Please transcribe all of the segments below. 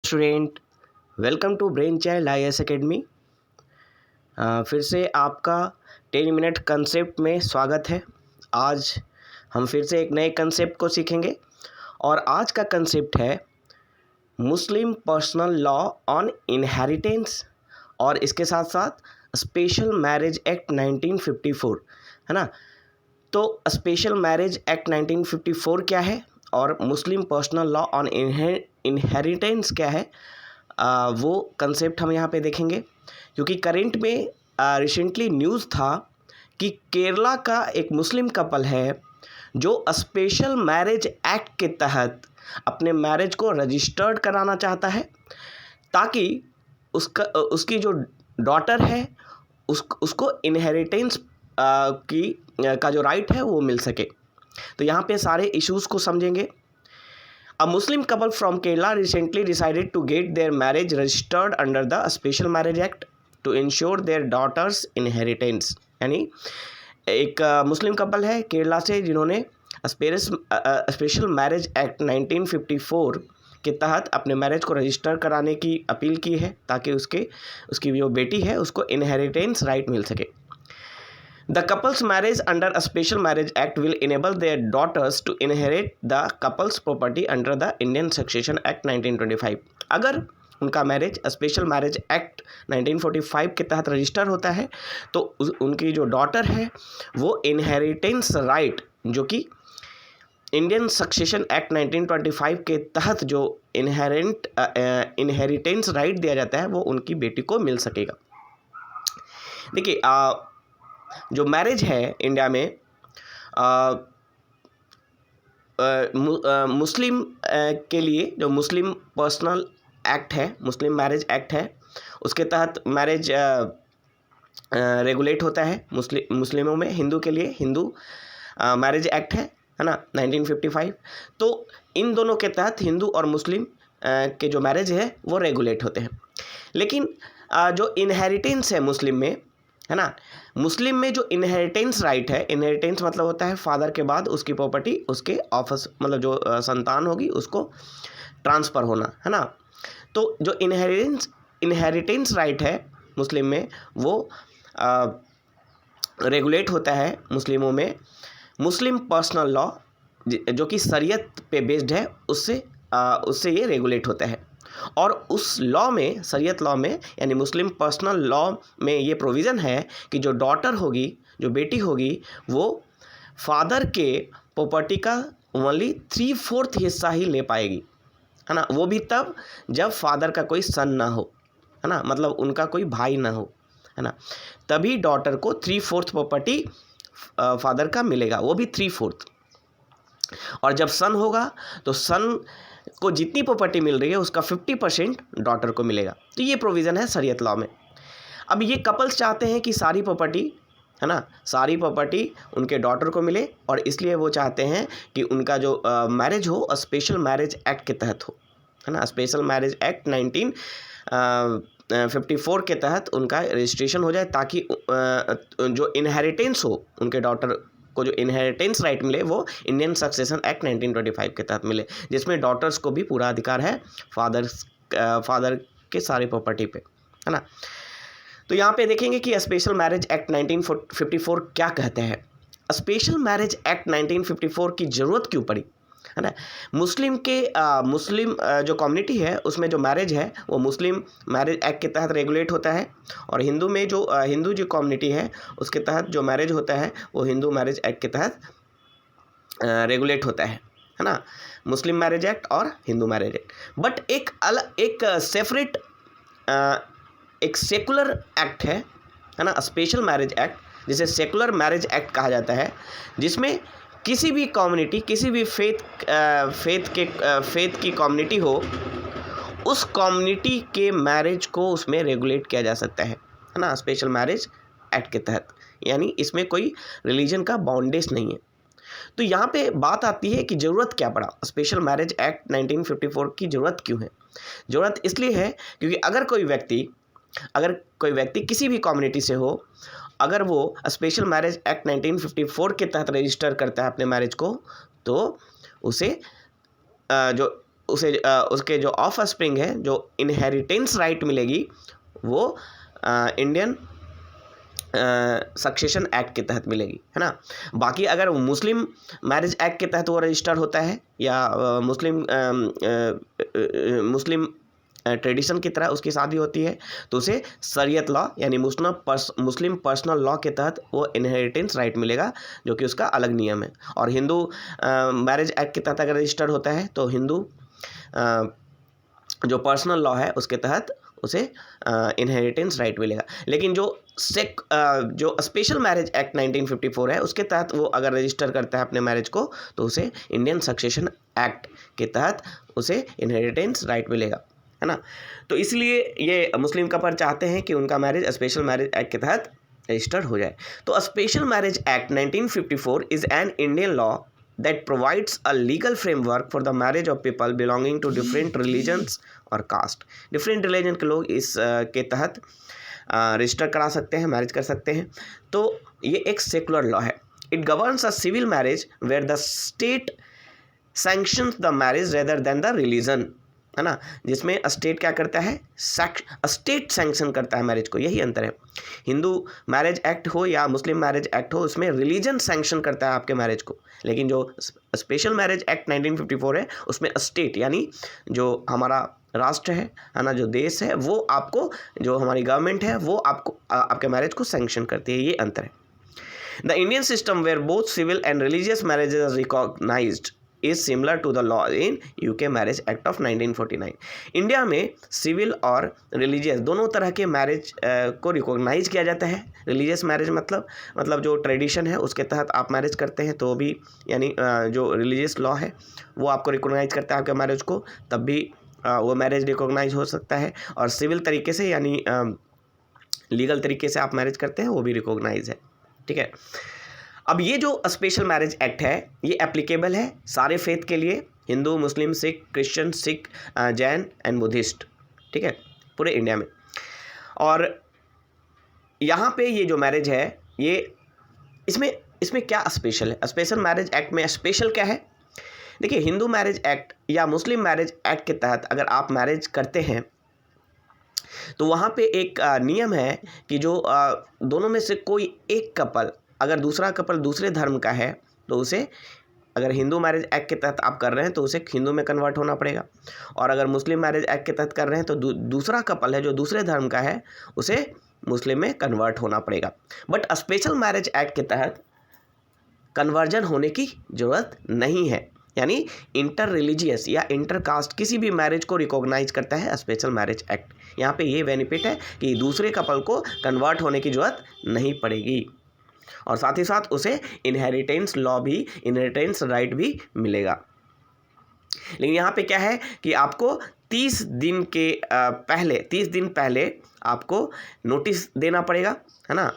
Student, welcome to brain child IAS academy. फिर से आपका 10 मिनट कंसेप्ट में स्वागत है। आज हम फिर से एक नए कंसेप्ट को सीखेंगे और आज का कंसेप्ट है मुस्लिम पर्सनल लॉ ऑन इनहेरिटेंस और इसके साथ साथ स्पेशल मैरिज एक्ट 1954, है ना। तो स्पेशल मैरिज एक्ट 1954 क्या है और मुस्लिम पर्सनल लॉ ऑन इनहेरिटेंस क्या है, वो कंसेप्ट हम यहाँ पे देखेंगे। क्योंकि करंट में रिसेंटली न्यूज़ था कि केरला का एक मुस्लिम कपल है जो स्पेशल मैरिज एक्ट के तहत अपने मैरिज को रजिस्टर्ड कराना चाहता है ताकि उसकी जो डॉटर है उसको इनहेरिटेंस का जो राइट है वो मिल सके। तो यहाँ पे सारे इश्यूज़ को समझेंगे। A Muslim couple from Kerala recently decided to get their marriage registered under the Special Marriage Act to ensure their daughter's inheritance। यानी एक मुस्लिम कपल है केरला से जिन्होंने स्पेशल मैरिज एक्ट 1954 के तहत अपने मैरिज को रजिस्टर कराने की अपील की है ताकि उसकी जो बेटी है उसको इनहेरिटेंस राइट मिल सके। The couple's marriage under a special marriage act will enable their daughters to inherit the couple's property under the Indian Succession Act 1925। अगर उनका मैरिज स्पेशल मैरिज एक्ट 1945 के तहत रजिस्टर होता है तो उनकी जो डॉटर है वो इनहेरिटेंस राइट जो कि इंडियन सक्सेशन एक्ट 1925 के तहत जो इनहेरिटेंस राइट दिया जाता है वो उनकी बेटी को मिल सकेगा। देखिए, जो मैरिज है इंडिया में मुस्लिम के लिए जो मुस्लिम पर्सनल एक्ट है, मुस्लिम मैरिज एक्ट है, उसके तहत मैरिज रेगुलेट होता है मुस्लिमों में। हिंदू के लिए हिंदू मैरिज एक्ट है ना 1955। तो इन दोनों के तहत हिंदू और मुस्लिम के जो मैरिज है वो रेगुलेट होते हैं। लेकिन जो इनहेरिटेंस है मुस्लिम में, है ना, मुस्लिम में जो इनहेरिटेंस राइट है, इनहेरिटेंस मतलब होता है फादर के बाद उसकी प्रॉपर्टी उसके ऑफिस मतलब जो संतान होगी उसको ट्रांसफ़र होना, है ना। तो जो इनहेरिटेंस राइट है मुस्लिम में वो रेगुलेट होता है मुस्लिमों में मुस्लिम पर्सनल लॉ जो कि शरीयत पे बेस्ड है, उससे ये रेगुलेट होता है। और उस लॉ में, शरीयत लॉ में यानी मुस्लिम पर्सनल लॉ में ये प्रोविज़न है कि जो डॉटर होगी, जो बेटी होगी, वो फादर के प्रॉपर्टी का ओनली 3/4 हिस्सा ही ले पाएगी, है ना। वो भी तब जब फादर का कोई सन ना हो, है ना, मतलब उनका कोई भाई ना हो, है ना, तभी डॉटर को 3/4 प्रॉपर्टी फादर का मिलेगा, वो भी 3/4। और जब सन होगा तो सन को जितनी प्रॉपर्टी मिल रही है उसका 50% डॉटर को मिलेगा। तो ये प्रोविज़न है शरीयत लॉ में। अब ये कपल्स चाहते हैं कि सारी प्रॉपर्टी, है ना, सारी प्रॉपर्टी उनके डॉटर को मिले और इसलिए वो चाहते हैं कि उनका जो मैरिज हो स्पेशल मैरिज एक्ट के तहत हो, है ना। स्पेशल मैरिज एक्ट 1954 के तहत उनका रजिस्ट्रेशन हो जाए ताकि जो इनहेरिटेंस हो, उनके डॉटर को जो इनहेरिटेंस राइट मिले वो इंडियन सक्सेशन एक्ट 1925 के तहत मिले, जिसमें डॉटर्स को भी पूरा अधिकार है फादर के सारी प्रॉपर्टी पे, है ना। तो यहाँ पे देखेंगे कि स्पेशल मैरिज एक्ट 1954 क्या कहते हैं। स्पेशल मैरिज एक्ट 1954 की ज़रूरत क्यों पड़ी, है ना। मुस्लिम जो कम्युनिटी है उसमें जो मैरिज है वो मुस्लिम मैरिज एक्ट के तहत रेगुलेट होता है और हिंदू में जो हिंदू जो कम्युनिटी है उसके तहत जो मैरिज होता है वो हिंदू मैरिज एक्ट के तहत रेगुलेट होता है ना, मुस्लिम मैरिज एक्ट और हिंदू मैरिज एक्ट। बट एक सेपरेट एक सेकुलर एक्ट है ना, स्पेशल मैरिज एक्ट, जिसे सेकुलर मैरिज एक्ट कहा जाता है, जिसमें किसी भी कम्युनिटी, किसी भी फेथ की कम्युनिटी हो, उस कम्युनिटी के मैरिज को उसमें रेगुलेट किया जा सकता है ना, स्पेशल मैरिज एक्ट के तहत। यानी इसमें कोई रिलीजन का बाउंडेज नहीं है। तो यहाँ पे बात आती है कि ज़रूरत क्या पड़ा, स्पेशल मैरिज एक्ट 1954 की ज़रूरत क्यों है। ज़रूरत इसलिए है क्योंकि अगर कोई व्यक्ति किसी भी कम्युनिटी से हो, अगर वो स्पेशल मैरिज एक्ट 1954 के तहत रजिस्टर करता है अपने मैरिज को, तो उसे जो उसके जो ऑफ स्प्रिंग है, जो इनहेरिटेंस राइट मिलेगी, वो इंडियन सक्सेशन एक्ट के तहत मिलेगी, है ना। बाकी अगर मुस्लिम मैरिज एक्ट के तहत वो रजिस्टर होता है या मुस्लिम ट्रेडिशन की तरह उसकी शादी होती है, तो उसे शरीयत लॉ यानी मुस्लिम पर्सनल लॉ के तहत वो इनहेरिटेंस राइट मिलेगा, जो कि उसका अलग नियम है। और हिंदू मैरिज एक्ट के तहत अगर रजिस्टर होता है तो हिंदू जो पर्सनल लॉ है उसके तहत उसे इनहेरिटेंस राइट मिलेगा। लेकिन जो स्पेशल मैरिज एक्ट 1954 है, उसके तहत वो अगर रजिस्टर करता है अपने मैरिज को, तो उसे इंडियन सक्सेशन एक्ट के तहत उसे इनहेरिटेंस राइट मिलेगा, है ना। तो इसलिए ये मुस्लिम कपल चाहते हैं कि उनका मैरिज स्पेशल मैरिज एक्ट के तहत रजिस्टर हो जाए। तो special marriage act 1954 is an Indian law that provides a legal framework for the marriage of people belonging to different religions और caste। different religion के लोग इस के तहत रजिस्टर करा सकते हैं, मैरिज कर सकते हैं। तो ये एक सेकुलर लॉ है। It governs a civil marriage where the state sanctions the marriage rather than the religion, है ना, जिसमें स्टेट क्या करता है, स्टेट सैंक्शन करता है मैरिज को, यही अंतर है। हिंदू मैरिज एक्ट हो या मुस्लिम मैरिज एक्ट हो, उसमें रिलीजन सैंक्शन करता है आपके मैरिज को। लेकिन जो स्पेशल मैरिज एक्ट 1954 है, उसमें स्टेट यानी जो हमारा राष्ट्र है ना, जो देश है, वो आपको, जो हमारी गवर्नमेंट है, वो आपको आपके मैरिज को सैंक्शन करती है, ये अंतर है। The Indian system where both civil and religious marriages are recognised is similar to the law in UK marriage act of 1949। India में सिविल और रिलीजियस दोनों तरह के मैरिज को रिकॉग्नाइज किया जाता है। रिलीजियस मैरिज मतलब जो ट्रेडिशन है उसके तहत आप मैरिज करते हैं, तो भी यानी जो रिलीजियस लॉ है वो आपको रिकॉग्नाइज करता है आपके मैरिज को, तब भी वो मैरिज रिकॉग्नाइज हो सकता है। और सिविल तरीके से यानी लीगल तरीके से आप मैरिज करते हैं, वो भी रिकॉग्नाइज है, ठीक है। अब ये जो स्पेशल मैरिज एक्ट है, ये एप्लीकेबल है सारे फेथ के लिए, Hindu, Muslim, Sikh, Christian, Sikh, Jain and Buddhist, ठीक है, पूरे इंडिया में। और यहाँ पे ये जो मैरिज है, ये इसमें क्या स्पेशल है? स्पेशल मैरिज एक्ट में स्पेशल क्या है? देखिए, हिंदू मैरिज एक्ट या मुस्लिम मैरिज एक्ट के तहत अगर आप मैरिज करते हैं, तो वहाँ पे एक नियम है कि जो दोनों में से कोई एक कपल, अगर दूसरा कपल दूसरे धर्म का है, तो उसे, अगर हिंदू मैरिज एक्ट के तहत आप कर रहे हैं तो उसे हिंदू में कन्वर्ट होना पड़ेगा। और अगर मुस्लिम मैरिज एक्ट के तहत कर रहे हैं तो दूसरा कपल है जो दूसरे धर्म का है, उसे मुस्लिम में कन्वर्ट होना पड़ेगा। बट स्पेशल मैरिज एक्ट के तहत कन्वर्जन होने की ज़रूरत नहीं है, यानी इंटर रिलीजियस या इंटर कास्ट किसी भी मैरिज को रिकॉग्नाइज करता है स्पेशल मैरिज एक्ट। यहाँ पे ये बेनिफिट है कि दूसरे कपल को कन्वर्ट होने की ज़रूरत नहीं पड़ेगी, और साथ ही साथ उसे इनहेरिटेंस राइट भी मिलेगा। लेकिन यहाँ पे क्या है कि आपको 30 दिन पहले आपको नोटिस देना पड़ेगा, है ना।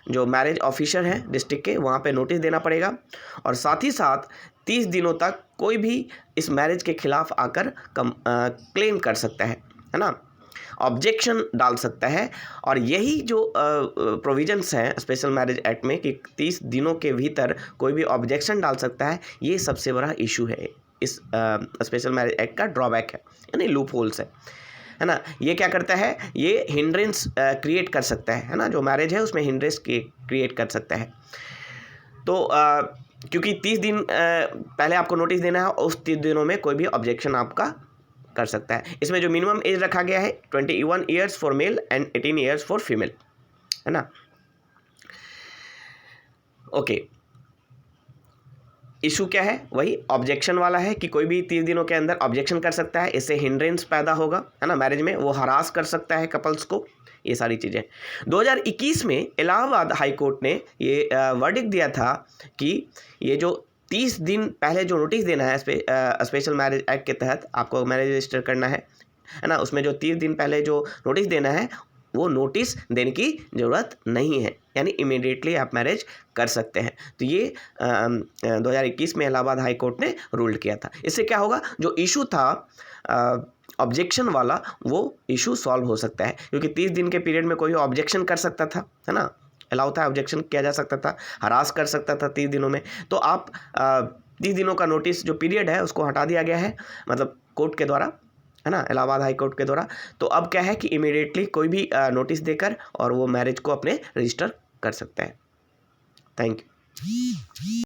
जो मैरिज ऑफिसर है डिस्ट्रिक्ट के, वहाँ पे नोटिस देना पड़ेगा। और साथ ही साथ 30 दिनों तक कोई भी इस मैरिज के खिलाफ आकर क्लेम कर सकता है ना, ऑब्जेक्शन डाल सकता है। और यही जो प्रोविजंस हैं स्पेशल मैरिज एक्ट में कि 30 दिनों के भीतर कोई भी ऑब्जेक्शन डाल सकता है, ये सबसे बड़ा इशू है इस स्पेशल मैरिज एक्ट का, ड्रॉबैक है, यानी लूप होल्स है ना। ये क्या करता है, ये हिंड्रेंस क्रिएट कर सकता है ना, जो मैरिज है उसमें हिंड्रेंस क्रिएट कर सकता है। तो क्योंकि 30 दिन पहले आपको नोटिस देना है, उस 30 दिनों में कोई भी ऑब्जेक्शन आपका कर सकता है। इसमें जो मिनिमम एज रखा गया है 21 years for male and 18 years for female, है ना। ओके, इशू क्या है, वही ऑब्जेक्शन वाला है कि कोई भी 30 दिनों के अंदर ऑब्जेक्शन कर सकता है, इससे हिंड्रेंस पैदा होगा, है ना, मैरिज में, वो हरास कर सकता है कपल्स को, ये सारी चीज़ें। 2021 में इलाहाबाद हाई कोर्ट ने ये वर्डिक्ट दिया था कि ये जो 30 दिन पहले जो नोटिस देना है स्पेशल मैरिज एक्ट के तहत आपको मैरिज रजिस्टर करना है ना, उसमें जो 30 दिन पहले जो नोटिस देना है, वो नोटिस देने की ज़रूरत नहीं है, यानी इमीडिएटली आप मैरिज कर सकते हैं। तो ये 2021 में इलाहाबाद हाई कोर्ट ने रूल किया था। इससे क्या होगा, जो इशू था ऑब्जेक्शन वाला, वो इशू सॉल्व हो सकता है, क्योंकि 30 दिन के पीरियड में कोई ऑब्जेक्शन कर सकता था, है ना, अलाउ था, ऑब्जेक्शन किया जा सकता था, हरास कर सकता था 30 दिनों में। तो आप 30 दिनों का नोटिस जो पीरियड है उसको हटा दिया गया है, मतलब कोर्ट के द्वारा, है ना, इलाहाबाद हाई कोर्ट के द्वारा। तो अब क्या है कि इमीडिएटली कोई भी नोटिस देकर और वो मैरिज को अपने रजिस्टर कर सकता है। Thank you.